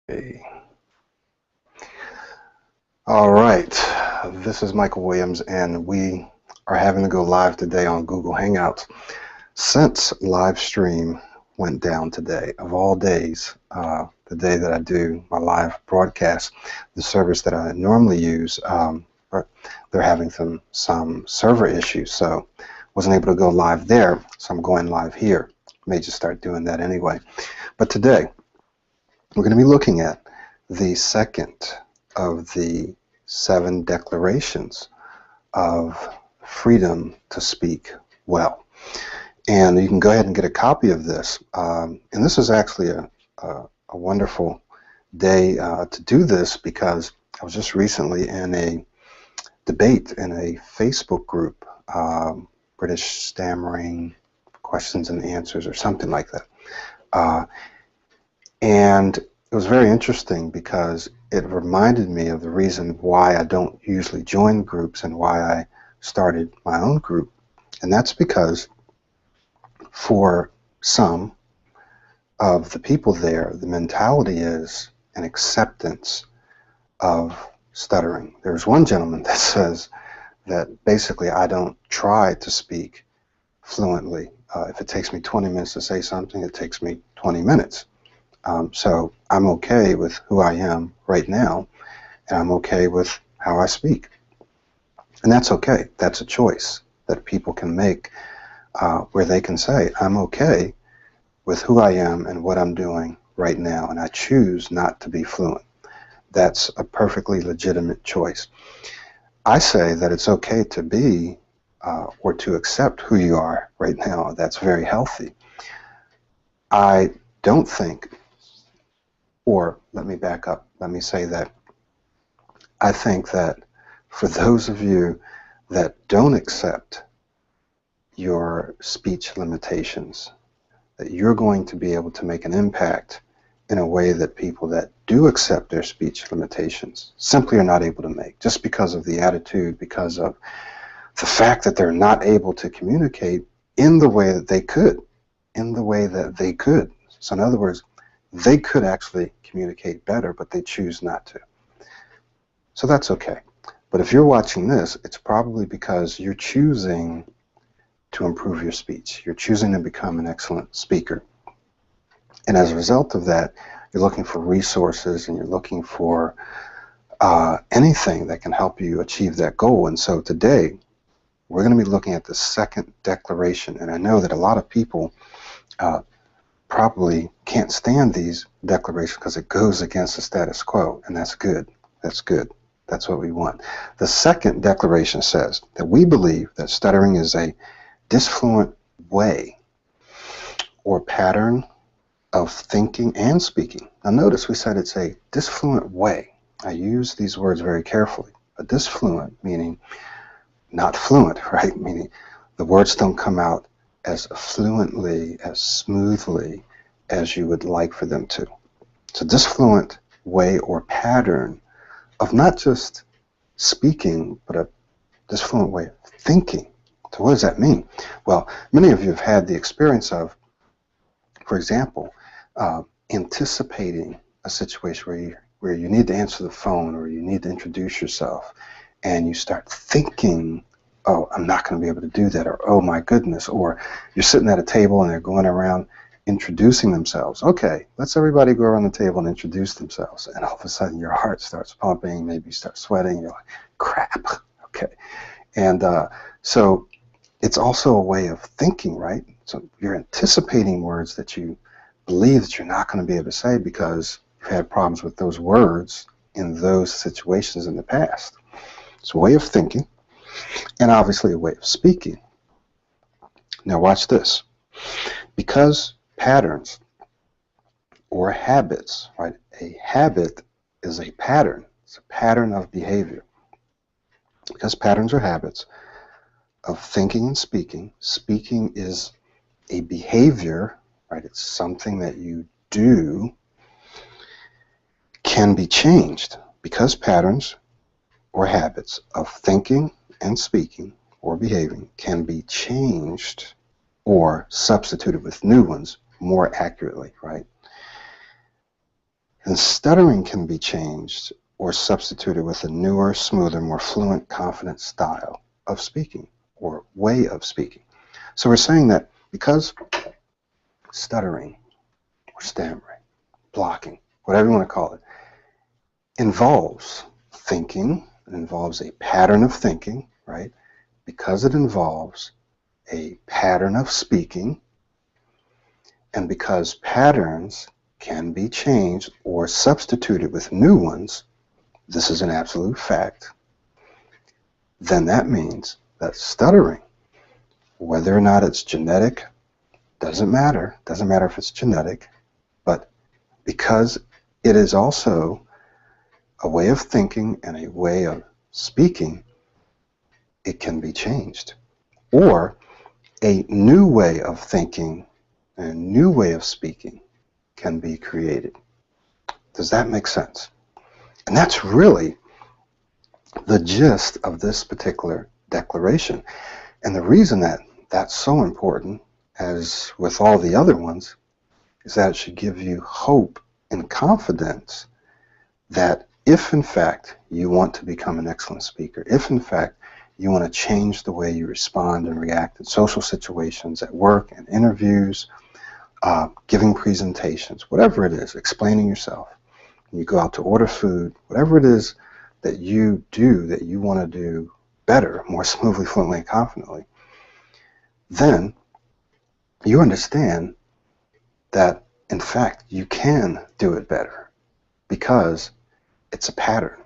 Hey. All right, this is Michael Williams, and we are having to go live today on Google Hangouts. Since live stream went down today, of all days, the day that I do my live broadcast, the service that I normally use, they're having some server issues, so wasn't able to go live there, so I'm going live here. May just start doing that anyway. But today, we're going to be looking at the second of the 7 declarations of freedom to speak well. And you can go ahead and get a copy of this. And this is actually a wonderful day to do this, because I was just recently in a debate in a Facebook group, British Stammering Questions and Answers or something like that. And it was very interesting because it reminded me of the reason why I don't usually join groups and why I started my own group. And that's because for some of the people there, the mentality is an acceptance of stuttering. There's one gentleman that says that basically I don't try to speak fluently. If it takes me 20 minutes to say something, it takes me 20 minutes. So I'm okay with who I am right now, and I'm okay with how I speak. And that's okay. That's a choice that people can make, where they can say, I'm okay with who I am and what I'm doing right now, and I choose not to be fluent. That's a perfectly legitimate choice. I say that it's okay to be or to accept who you are right now. That's very healthy. I don't think, or let me back up, let me say that I think that for those of you that don't accept your speech limitations, that you're going to be able to make an impact in a way that people that do accept their speech limitations simply are not able to make, just because of the attitude, because of the fact that they're not able to communicate in the way that they could, So in other words, they could actually communicate better, but they choose not to. So that's okay. But if you're watching this, it's probably because you're choosing to improve your speech. You're choosing to become an excellent speaker. And as a result of that, you're looking for resources and you're looking for anything that can help you achieve that goal. And so today, we're going to be looking at the second declaration. And I know that a lot of people probably can't stand these declarations because it goes against the status quo. And that's good. That's good. That's what we want. The second declaration says that we believe that stuttering is a disfluent way or pattern of thinking and speaking. Now notice we said it's a disfluent way. I use these words very carefully. A disfluent meaning not fluent, right? Meaning the words don't come out as fluently, as smoothly as you would like for them to. It's a disfluent way or pattern of not just speaking, but a disfluent way of thinking. So what does that mean? Well, many of you have had the experience of, for example, anticipating a situation where you need to answer the phone or you need to introduce yourself, and you start thinking, oh, I'm not going to be able to do that, or oh my goodness, or you're sitting at a table and they're going around introducing themselves. Okay, let's everybody go around the table and introduce themselves, and all of a sudden your heart starts pumping, maybe you start sweating, you're like, crap, okay. And so it's also a way of thinking, right? So you're anticipating words that you believe that you're not going to be able to say because you've had problems with those words in those situations in the past. It's a way of thinking, and obviously a way of speaking. Now watch this. Because patterns or habits, right? A habit is a pattern. It's a pattern of behavior. Because patterns are habits of thinking and speaking. Speaking is a behavior, right? It's something that you do, can be changed. Because patterns or habits of thinking and speaking or behaving can be changed or substituted with new ones more accurately, right? then stuttering can be changed or substituted with a newer, smoother, more fluent, confident style of speaking or way of speaking. So we're saying that because stuttering or stammering, blocking, whatever you want to call it, involves thinking, it involves a pattern of thinking, right? Because it involves a pattern of speaking, and because patterns can be changed or substituted with new ones, this is an absolute fact, then that means that stuttering, whether or not it's genetic, doesn't matter if it's genetic, but because it is also a way of thinking and a way of speaking, it can be changed. Or a new way of thinking and a new way of speaking can be created. Does that make sense? And that's really the gist of this particular declaration. And the reason that that's so important, as with all the other ones, is that it should give you hope and confidence that if in fact you want to become an excellent speaker, if in fact you want to change the way you respond and react in social situations, at work and interviews, giving presentations, whatever it is, explaining yourself, when you go out to order food, whatever it is that you do that you want to do better, more smoothly, fluently, and confidently, then you understand that in fact you can do it better because it's a pattern,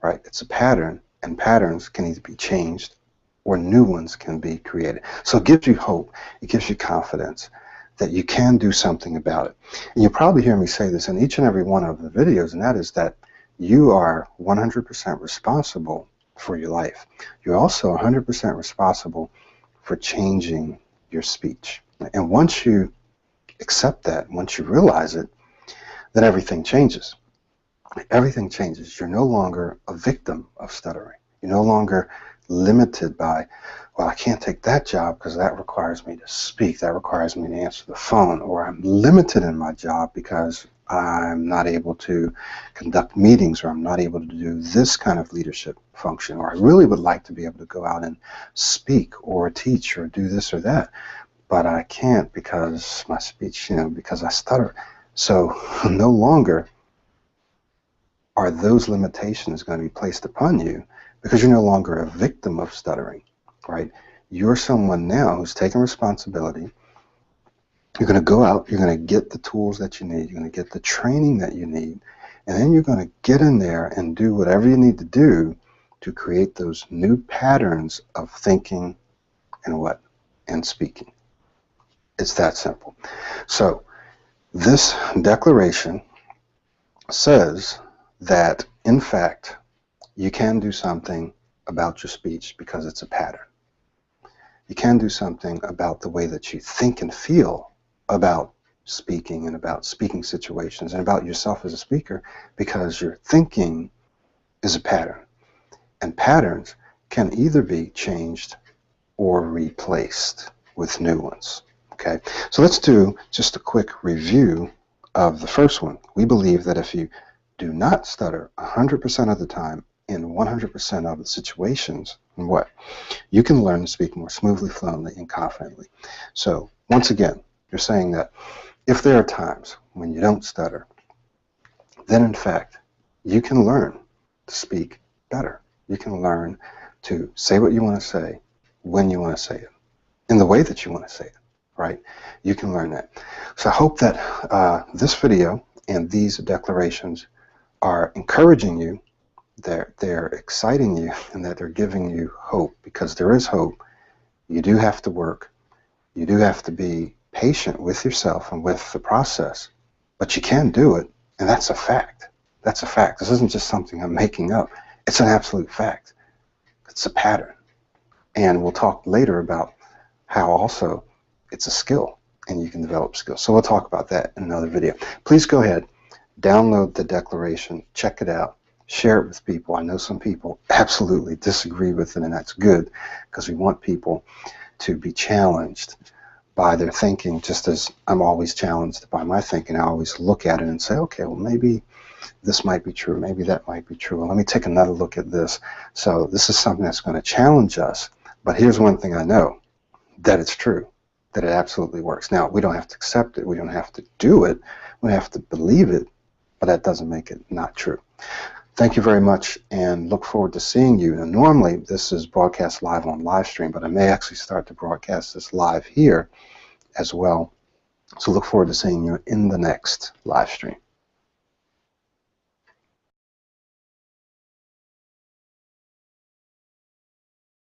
right? It's a pattern, and patterns can either be changed or new ones can be created. So it gives you hope, it gives you confidence that you can do something about it. And you'll probably hear me say this in each and every one of the videos, and that is that you are 100% responsible for your life. You're also 100% responsible for changing your speech. And once you accept that, once you realize it, then everything changes. Everything changes. You're no longer a victim of stuttering. You're no longer limited by, well, I can't take that job because that requires me to speak, that requires me to answer the phone, or I'm limited in my job because I'm not able to conduct meetings, or I'm not able to do this kind of leadership function, or I really would like to be able to go out and speak or teach or do this or that, but I can't because my speech, because I stutter. So no longer are those limitations going to be placed upon you because you're no longer a victim of stuttering, right? You're someone now who's taking responsibility. You're going to go out, you're going to get the tools that you need, you're going to get the training that you need, and then you're going to get in there and do whatever you need to do to create those new patterns of thinking and speaking. It's that simple. So this declaration says that, in fact, you can do something about your speech because it's a pattern. You can do something about the way that you think and feel about speaking and about speaking situations and about yourself as a speaker because your thinking is a pattern. And patterns can either be changed or replaced with new ones. Okay, so let's do just a quick review of the first one. We believe that if you do not stutter 100% of the time in 100% of the situations, you can learn to speak more smoothly, fluently, and confidently. So once again, you're saying that if there are times when you don't stutter, then in fact you can learn to speak better. You can learn to say what you want to say when you want to say it, in the way that you want to say it, right? You can learn that. So I hope that this video and these declarations are encouraging you, they're exciting you, and that they're giving you hope, because there is hope. You do have to work. You do have to be patient with yourself and with the process, but you can do it, and that's a fact. That's a fact. This isn't just something I'm making up. It's an absolute fact. It's a pattern. And we'll talk later about how also it's a skill, and you can develop skills. So we'll talk about that in another video. Please go ahead, download the declaration, check it out, share it with people. I know some people absolutely disagree with it, and that's good, because we want people to be challenged by their thinking, just as I'm always challenged by my thinking. I always look at it and say, okay, well, maybe this might be true, maybe that might be true. Well, let me take another look at this. So this is something that's going to challenge us. But here's one thing I know, that it's true, that it absolutely works. Now, we don't have to accept it. We don't have to do it. We have to believe it, but that doesn't make it not true. Thank you very much, and look forward to seeing you. Now, normally, this is broadcast live on live stream, but I may actually start to broadcast this live here as well. So look forward to seeing you in the next live stream.